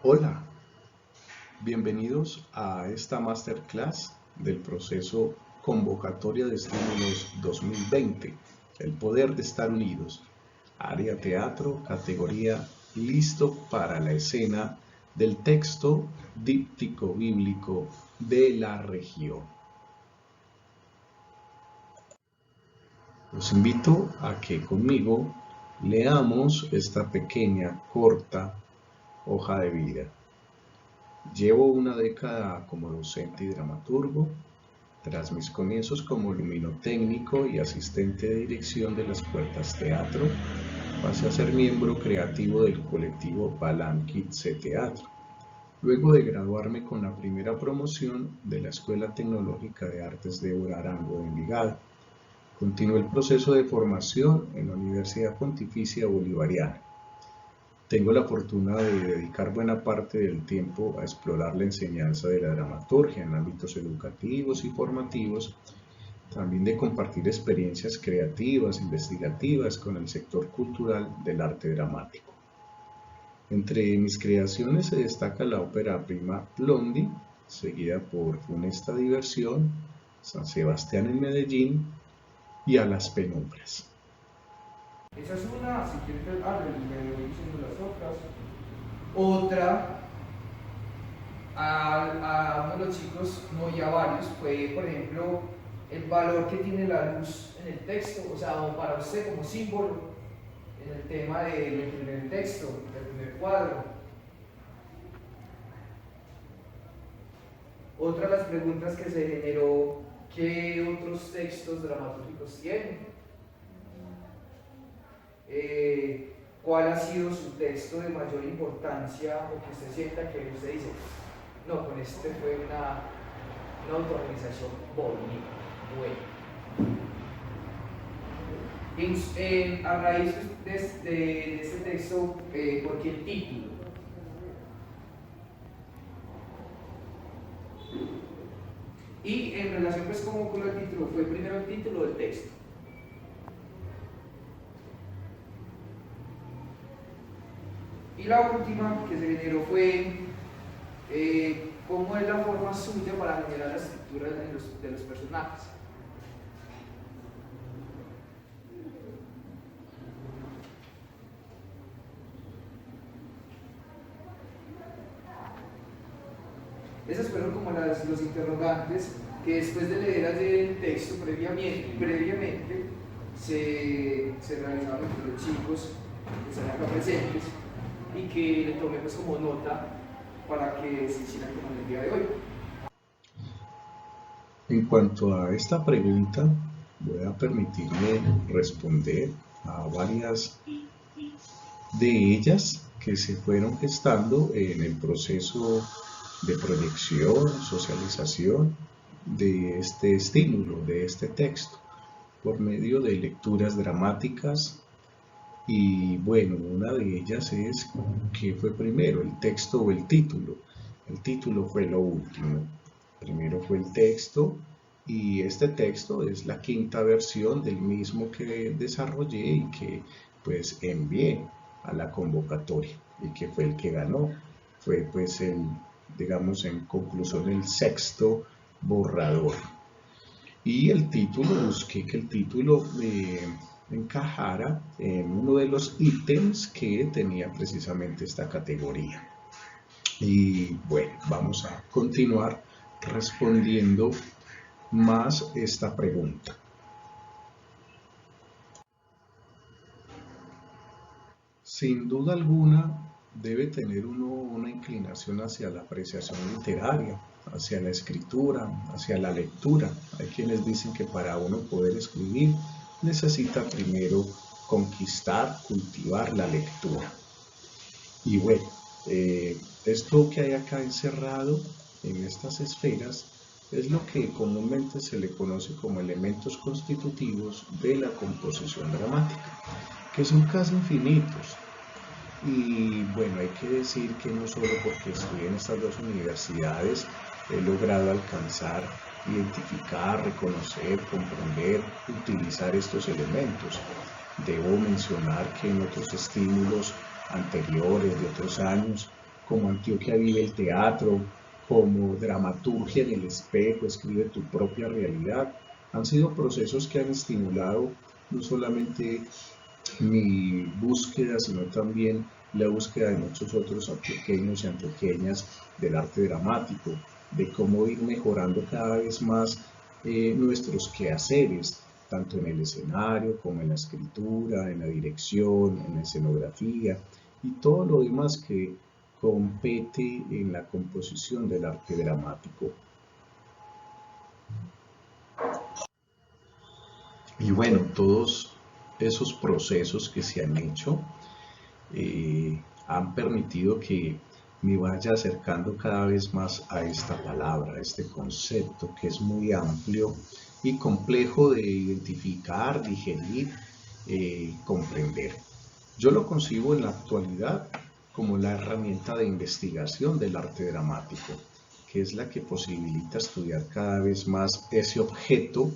Hola, bienvenidos a esta masterclass del proceso Convocatoria de Estímulos 2020, El Poder de Estar Unidos, área teatro, categoría Listo para la escena del texto díptico bíblico de la región. Los invito a que conmigo leamos esta pequeña, corta hoja de vida. Llevo una década como docente y dramaturgo. Tras mis comienzos como luminotécnico y asistente de dirección de las Puertas Teatro, pasé a ser miembro creativo del colectivo Balam Kids Teatro. Luego de graduarme con la primera promoción de la Escuela Tecnológica de Artes de Arango de Envigado, continué el proceso de formación en la Universidad Pontificia Bolivariana. Tengo la fortuna de dedicar buena parte del tiempo a explorar la enseñanza de la dramaturgia en ámbitos educativos y formativos, también de compartir experiencias creativas, investigativas con el sector cultural del arte dramático. Entre mis creaciones se destaca la ópera prima Blondie, seguida por Funesta Diversión, San Sebastián en Medellín y A las Penumbras. Esa es una, si quieres, le voy diciendo las otras. Otra, a uno de los chicos, no y a varios, fue, por ejemplo, el valor que tiene la luz en el texto, o sea, para usted como símbolo, en el tema del primer texto, del primer cuadro. Otra de las preguntas que se generó, ¿qué otros textos dramatúrgicos tienen? ¿Cuál ha sido su texto de mayor importancia o que usted sienta que usted dice, no, con este fue una autorrealización bonita, buena? A raíz de este texto, ¿por qué el título? Y en relación pues cómo ocurrió el título, ¿fue primero el título del texto? Y la última que se generó fue cómo es la forma suya para generar la estructura de los personajes. Esas fueron como los interrogantes que después de leer el texto previamente se realizaron entre los chicos que están acá presentes y que le tomé pues como nota para que se hicieran como en el día de hoy. En cuanto a esta pregunta, voy a permitirme responder a varias de ellas que se fueron gestando en el proceso de proyección, socialización de este estímulo, de este texto, por medio de lecturas dramáticas. Y bueno, una de ellas es ¿qué fue primero, el texto o el título? El título fue lo último. Primero fue el texto y este texto es la quinta versión del mismo que desarrollé y que pues envié a la convocatoria y que fue el que ganó. Fue pues digamos en conclusión, el sexto borrador. Y el título, busqué que el título encajara en uno de los ítems que tenía precisamente esta categoría. Y bueno, vamos a continuar respondiendo más esta pregunta. Sin duda alguna, debe tener uno una inclinación hacia la apreciación literaria, hacia la escritura, hacia la lectura. Hay quienes dicen que para uno poder escribir necesita primero conquistar, cultivar la lectura. Y bueno, esto que hay acá encerrado en estas esferas es lo que comúnmente se le conoce como elementos constitutivos de la composición dramática, que son casi infinitos. Y bueno, hay que decir que no solo porque estudié en estas dos universidades he logrado alcanzar, identificar, reconocer, comprender, utilizar estos elementos. Debo mencionar que en otros estímulos anteriores de otros años, como Antioquia vive el teatro, como Dramaturgia en el espejo, escribe tu propia realidad. Han sido procesos que han estimulado no solamente mi búsqueda, sino también la búsqueda de muchos otros antioqueños y antioqueñas del arte dramático, de cómo ir mejorando cada vez más nuestros quehaceres, tanto en el escenario como en la escritura, en la dirección, en la escenografía y todo lo demás que compete en la composición del arte dramático. Y bueno, todos esos procesos que se han hecho han permitido que me vaya acercando cada vez más a esta palabra, a este concepto que es muy amplio y complejo de identificar, digerir, comprender. Yo lo concibo en la actualidad como la herramienta de investigación del arte dramático, que es la que posibilita estudiar cada vez más ese objeto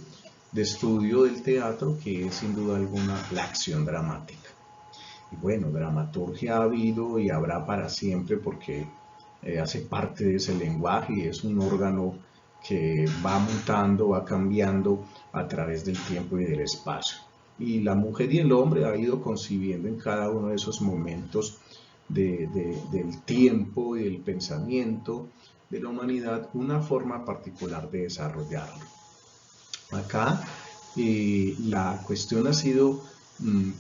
de estudio del teatro que es sin duda alguna la acción dramática. Y bueno, dramaturgia ha habido y habrá para siempre porque hace parte de ese lenguaje y es un órgano que va mutando, va cambiando a través del tiempo y del espacio. Y la mujer y el hombre ha ido concibiendo en cada uno de esos momentos del tiempo y del pensamiento de la humanidad una forma particular de desarrollarlo. Acá la cuestión ha sido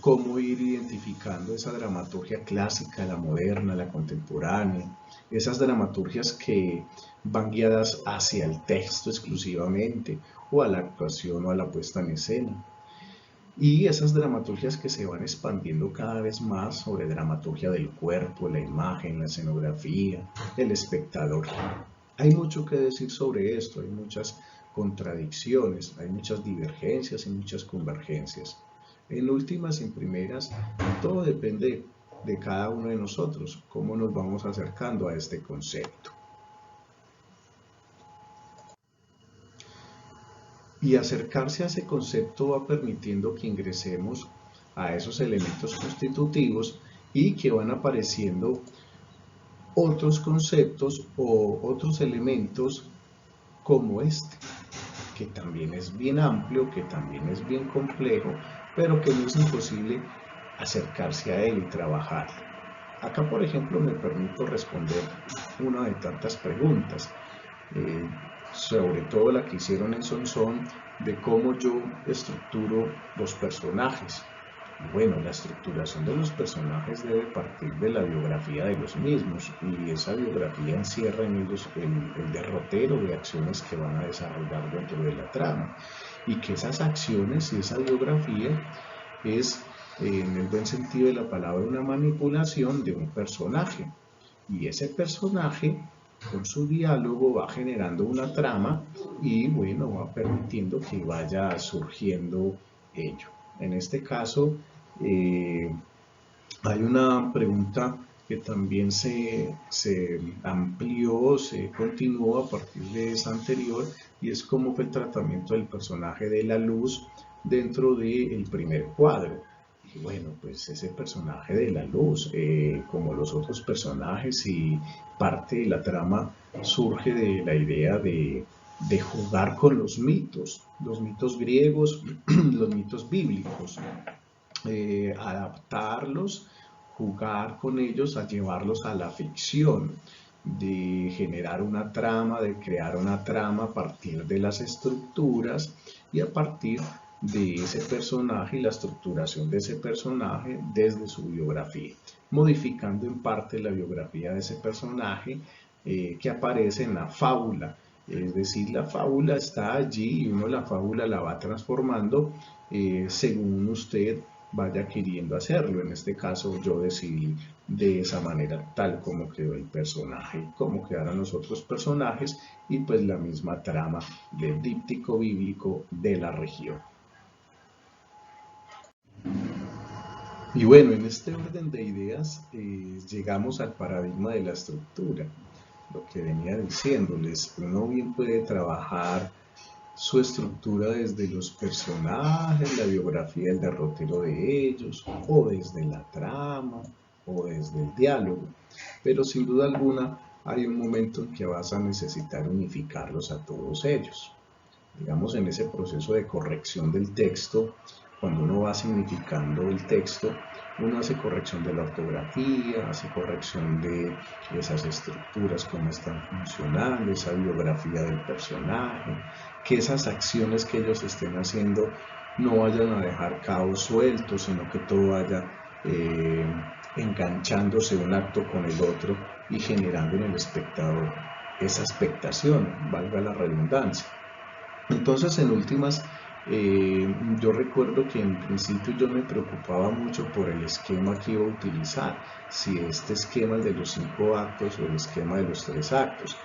cómo ir identificando esa dramaturgia clásica, la moderna, la contemporánea, esas dramaturgias que van guiadas hacia el texto exclusivamente, o a la actuación o a la puesta en escena. Y esas dramaturgias que se van expandiendo cada vez más sobre dramaturgia del cuerpo, la imagen, la escenografía, el espectador. Hay mucho que decir sobre esto, hay muchas contradicciones, hay muchas divergencias y muchas convergencias. En últimas y en primeras, todo depende de cada uno de nosotros, cómo nos vamos acercando a este concepto. Y acercarse a ese concepto va permitiendo que ingresemos a esos elementos constitutivos y que van apareciendo otros conceptos o otros elementos como este, que también es bien amplio, que también es bien complejo, pero que no es imposible acercarse a él y trabajar. Acá, por ejemplo, me permito responder una de tantas preguntas, sobre todo la que hicieron en Sonsón, de cómo yo estructuro los personajes. Bueno, la estructuración de los personajes debe partir de la biografía de los mismos y esa biografía encierra en ellos el derrotero de acciones que van a desarrollar dentro de la trama y que esas acciones y esa biografía es, en el buen sentido de la palabra, una manipulación de un personaje y ese personaje con su diálogo va generando una trama y bueno, va permitiendo que vaya surgiendo ello. En este caso, hay una pregunta que también se amplió, se continuó a partir de esa anterior, y es cómo fue el tratamiento del personaje de la luz dentro del primer cuadro. Y bueno, pues ese personaje de la luz, como los otros personajes y parte de la trama, surge de la idea de jugar con los mitos griegos, los mitos bíblicos, adaptarlos, jugar con ellos, a llevarlos a la ficción, de generar una trama, de crear una trama a partir de las estructuras y a partir de ese personaje y la estructuración de ese personaje desde su biografía, modificando en parte la biografía de ese personaje que aparece en la fábula. Es decir, la fábula está allí y uno la fábula la va transformando según usted vaya queriendo hacerlo. En este caso yo decidí de esa manera, tal como quedó el personaje, como quedaron los otros personajes y pues la misma trama del díptico bíblico de la región. Y bueno, en este orden de ideas llegamos al paradigma de la estructura. Lo que venía diciéndoles, uno bien puede trabajar su estructura desde los personajes, la biografía del derrotero de ellos, o desde la trama, o desde el diálogo, pero sin duda alguna hay un momento en que vas a necesitar unificarlos a todos ellos. Digamos, en ese proceso de corrección del texto, cuando uno va significando el texto, uno hace corrección de la ortografía, hace corrección de esas estructuras, cómo están funcionando, esa biografía del personaje, que esas acciones que ellos estén haciendo no vayan a dejar cabos sueltos, sino que todo vaya enganchándose un acto con el otro y generando en el espectador esa expectación, valga la redundancia. Entonces, en últimas, yo recuerdo que en principio yo me preocupaba mucho por el esquema que iba a utilizar, si este esquema el de los 5 actos o el esquema de los 3 actos.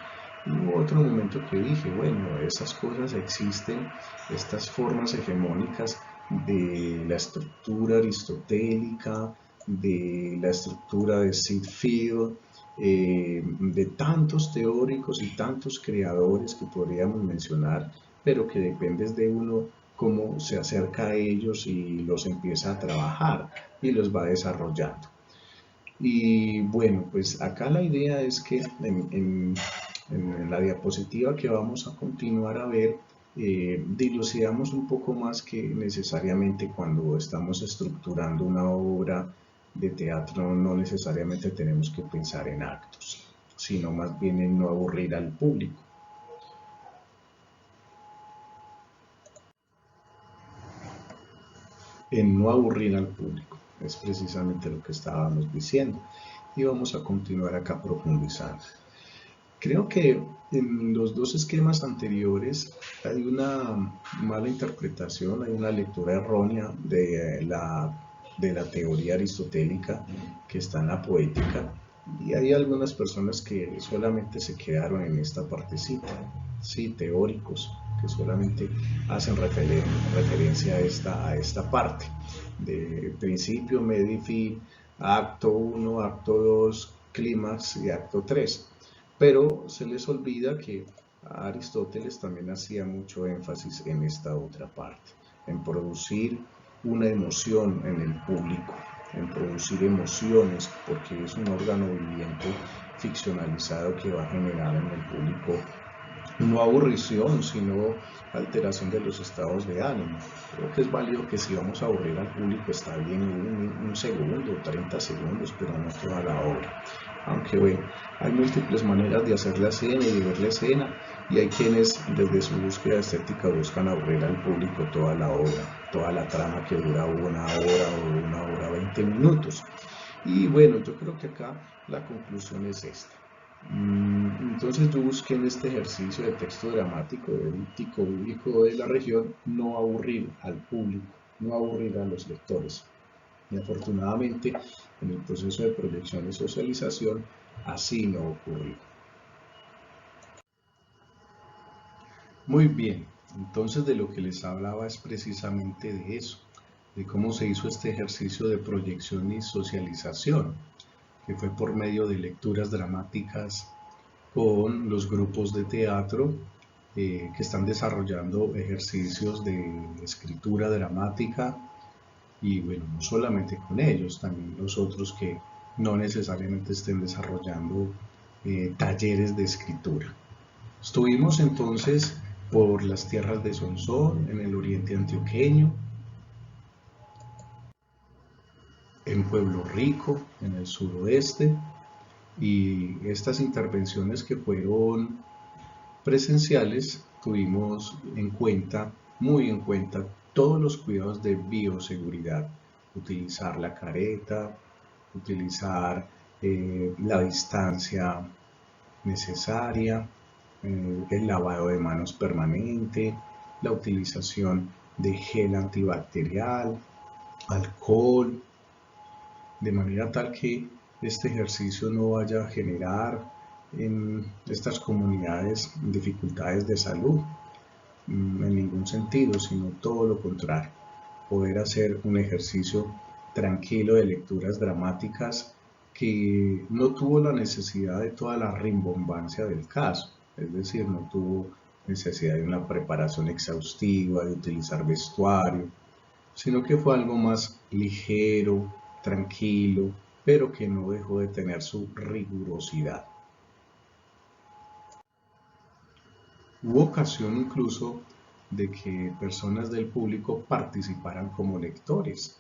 Y hubo otro momento que dije, bueno, esas cosas existen, estas formas hegemónicas de la estructura aristotélica, de la estructura de Sid Field, de tantos teóricos y tantos creadores que podríamos mencionar, pero que dependes de uno cómo se acerca a ellos y los empieza a trabajar y los va desarrollando. Y bueno, pues acá la idea es que en la diapositiva que vamos a continuar a ver, dilucidamos un poco más que necesariamente cuando estamos estructurando una obra de teatro no necesariamente tenemos que pensar en actos, sino más bien en no aburrir al público. En no aburrir al público. Es precisamente lo que estábamos diciendo. Y vamos a continuar acá profundizando. Creo que en los dos esquemas anteriores hay una mala interpretación, hay una lectura errónea de la teoría aristotélica que está en la poética. Y hay algunas personas que solamente se quedaron en esta partecita, sí, teóricos, que solamente hacen referencia a esta parte de principio, medio y fin, acto 1, acto 2, clímax y acto 3. Pero se les olvida que Aristóteles también hacía mucho énfasis en esta otra parte, en producir una emoción en el público, en producir emociones, porque es un órgano viviente ficcionalizado que va a generar en el público no aburrición, sino alteración de los estados de ánimo. Creo que es válido que si vamos a aburrir al público está bien un segundo, 30 segundos, pero no toda la obra. Aunque bueno, hay múltiples maneras de hacer la escena y de ver la escena, y hay quienes desde su búsqueda estética buscan aburrir al público toda la obra, toda la trama que dura 1 hora o 1 hora 20 minutos. Y bueno, yo creo que acá la conclusión es esta. Entonces yo busqué en este ejercicio de texto dramático, eríptico, bíblico de la región, no aburrir al público, no aburrir a los lectores. Y afortunadamente, en el proceso de proyección y socialización, así no ocurrió. Muy bien, entonces de lo que les hablaba es precisamente de eso, de cómo se hizo este ejercicio de proyección y socialización, que fue por medio de lecturas dramáticas con los grupos de teatro que están desarrollando ejercicios de escritura dramática y bueno, no solamente con ellos, también los otros que no necesariamente estén desarrollando talleres de escritura. Estuvimos entonces por las tierras de Sonsón, en el oriente antioqueño, en Pueblo Rico, en el suroeste, y estas intervenciones que fueron presenciales tuvimos en cuenta, muy en cuenta, todos los cuidados de bioseguridad, utilizar la careta, utilizar la distancia necesaria, el lavado de manos permanente, la utilización de gel antibacterial, alcohol, de manera tal que este ejercicio no vaya a generar en estas comunidades dificultades de salud en ningún sentido, sino todo lo contrario, poder hacer un ejercicio tranquilo de lecturas dramáticas que no tuvo la necesidad de toda la rimbombancia del caso, es decir, no tuvo necesidad de una preparación exhaustiva, de utilizar vestuario, sino que fue algo más ligero, tranquilo, pero que no dejó de tener su rigurosidad. Hubo ocasión incluso de que personas del público participaran como lectores,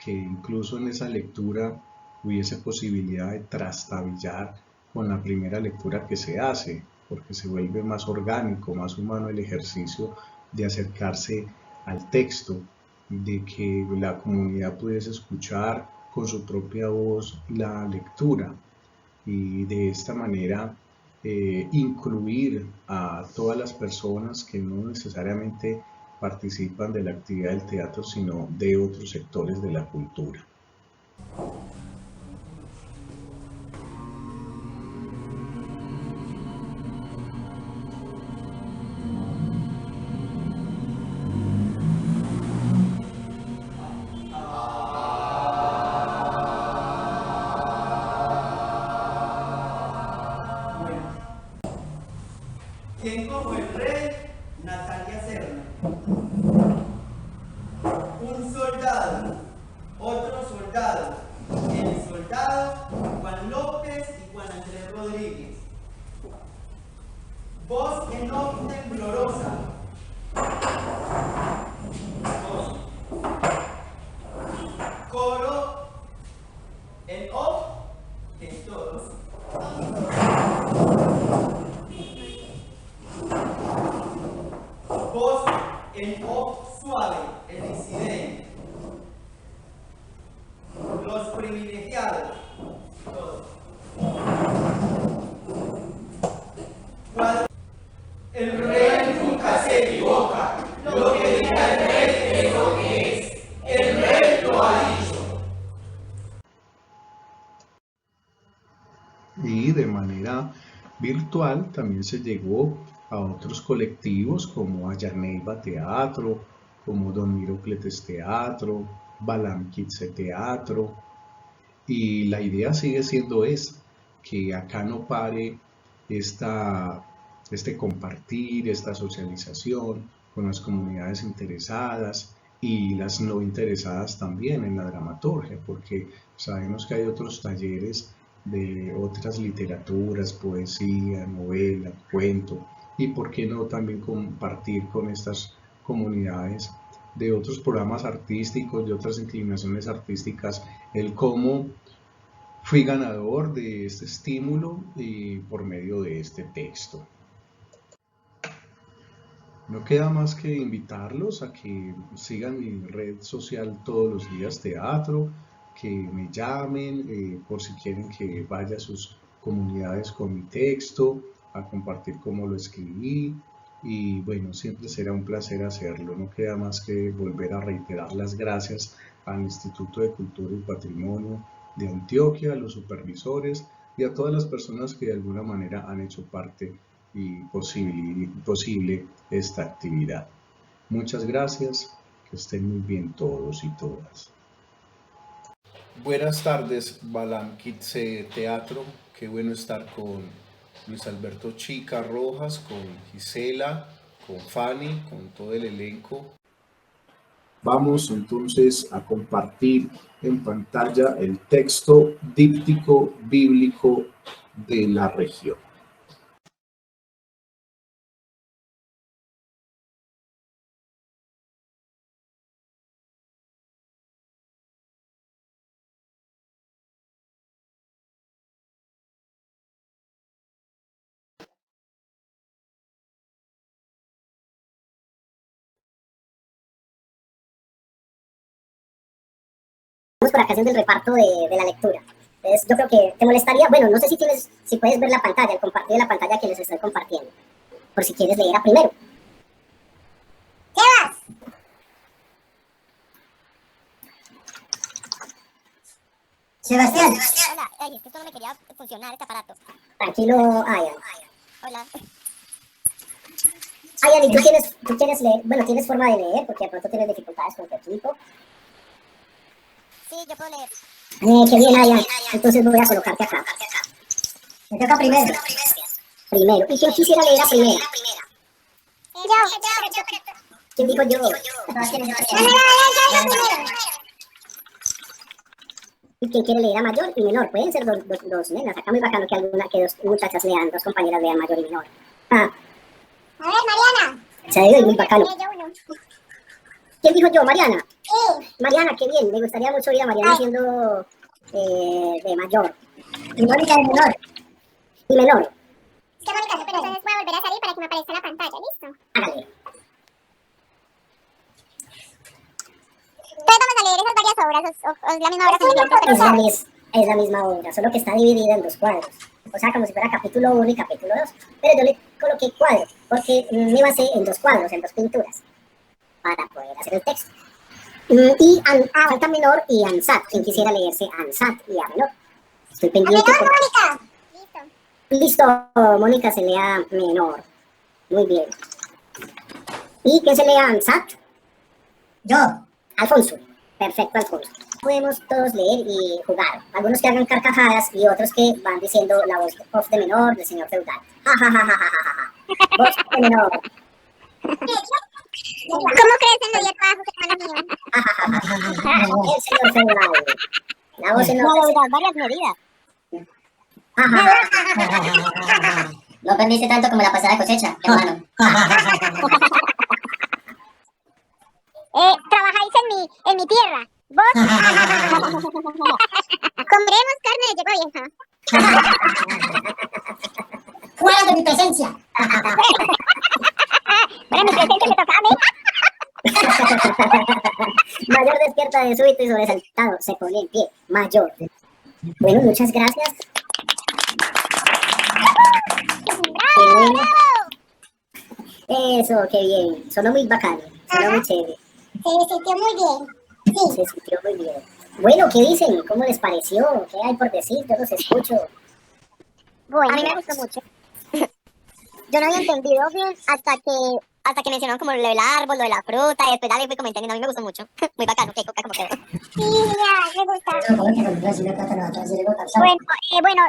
que incluso en esa lectura hubiese posibilidad de trastabillar con la primera lectura que se hace, porque se vuelve más orgánico, más humano el ejercicio de acercarse al texto, de que la comunidad pudiese escuchar con su propia voz la lectura y de esta manera incluir a todas las personas que no necesariamente participan de la actividad del teatro, sino de otros sectores de la cultura. ¿Quién como el rey? Natalia Serna. Un soldado, otro soldado, el soldado Juan López y Juan Andrés Rodríguez. Voz en off temblorosa. Coro en off de todos. Voz en off suave, el disidente. Los privilegiados, todos. El rey nunca se equivoca. Lo que diga el rey es lo que es. El rey lo ha dicho. Y de manera virtual también se llegó a otros colectivos como Ayaneiva Teatro, como Don Mirocletes Teatro, Balam Kitse Teatro, y la idea sigue siendo esa, que acá no pare este compartir, esta socialización con las comunidades interesadas y las no interesadas también en la dramaturgia, porque sabemos que hay otros talleres de otras literaturas, poesía, novela, cuento, y por qué no también compartir con estas comunidades de otros programas artísticos, de otras inclinaciones artísticas, el cómo fui ganador de este estímulo y por medio de este texto. No queda más que invitarlos a que sigan mi red social Todos los Días Teatro, que me llamen por si quieren que vaya a sus comunidades con mi texto, a compartir cómo lo escribí, y bueno, siempre será un placer hacerlo. No queda más que volver a reiterar las gracias al Instituto de Cultura y Patrimonio de Antioquia, a los supervisores y a todas las personas que de alguna manera han hecho parte y posible esta actividad. Muchas gracias, que estén muy bien todos y todas. Buenas tardes, Balam Kitse Teatro. Qué bueno estar con Luis Alberto Chica Rojas, con Gisela, con Fanny, con todo el elenco. Vamos entonces a compartir en pantalla el texto díptico bíblico de la región. Por ocasión del reparto de la lectura. Entonces, yo creo que te molestaría, bueno, no sé si puedes ver la pantalla, el compartir la pantalla que les estoy compartiendo, por si quieres leer a primero. ¿Qué vas? Sebastián. Hola, ay, es que esto no me quería funcionar, este aparato. Tranquilo, Ayan. Hola. Ayan, ¿y tú quieres leer? Bueno, tienes forma de leer, porque de pronto tienes dificultades con tu equipo. Sí, yo puedo leer. Qué bien, Ayan. Entonces voy a colocarte acá. Me toca primero. Primero. ¿Y quién quisiera leer a primera? Yo. ¿Quién dijo yo? ¿Y quién quiere leer a mayor y menor? Pueden ser dos nenas. Acá muy bacano que dos muchachas lean, dos compañeras lean mayor y menor. Ah, A ver, Mariana. se ha ido y muy bacano. Lee yo uno. ¿Quién dijo yo? Mariana. Sí. Mariana, qué bien. Me gustaría mucho oír a Mariana Ay. siendo de mayor. Y Mónica de menor. Y menor. Es que Mónica, pero entonces voy a volver a salir para que me aparezca la pantalla, ¿listo? Hágale. Entonces vamos a leer esas varias obras, o es la misma obra que me dio, pero Es la misma obra, solo que está dividida en dos cuadros. O sea, como si fuera capítulo 1 y capítulo 2. Pero yo le coloqué cuadro, porque me basé en dos cuadros, en dos pinturas, para poder hacer el texto. Y falta menor y ansat. Quien quisiera leerse ansat y a menor. Estoy pendiente. menor, Mónica. Listo. Listo, Mónica se lea menor. Muy bien. ¿Y quién se lea ansat? Yo. Alfonso. Perfecto, Alfonso. Podemos todos leer y jugar. Algunos que hagan carcajadas y otros que van diciendo la voz de menor del señor feudal. Ja, ja, ja, ja, ja, ja, ja. Voz de menor. ¿Cómo crees en los 10 trabajos, hermano mío? Ja, ja, ja, ja, ja. El señor feudal. La voz en varias medidas. Ja, ja, ja, ja. No aprendiste tanto como la pasada cosecha, hermano. Trabajáis en mi tierra. Vos. Comeremos carne de yegua vieja. ¡Fuera de mi presencia! Bueno, mi presencia te toca a mí. Mayor despierta de súbito y sobresaltado. Se pone en pie. Mayor. Bueno, muchas gracias. ¡Bravo! Eso, qué bien. Sonó muy bacano. Sonó muy chévere. Se sintió muy bien. Se sintió muy bien. Bueno, ¿qué dicen? ¿Cómo les pareció? ¿Qué hay por decir? Yo los escucho. Bueno, a mí me gustó mucho. Yo no había entendido bien hasta que mencionaron como lo del árbol, lo de la fruta, y después ya le fui comentando, a mí me gustó mucho. Muy bacano, qué coca como quedó. Sí, ya, me gusta. Yo, ¿cómo que con una plátano atrás de Bueno,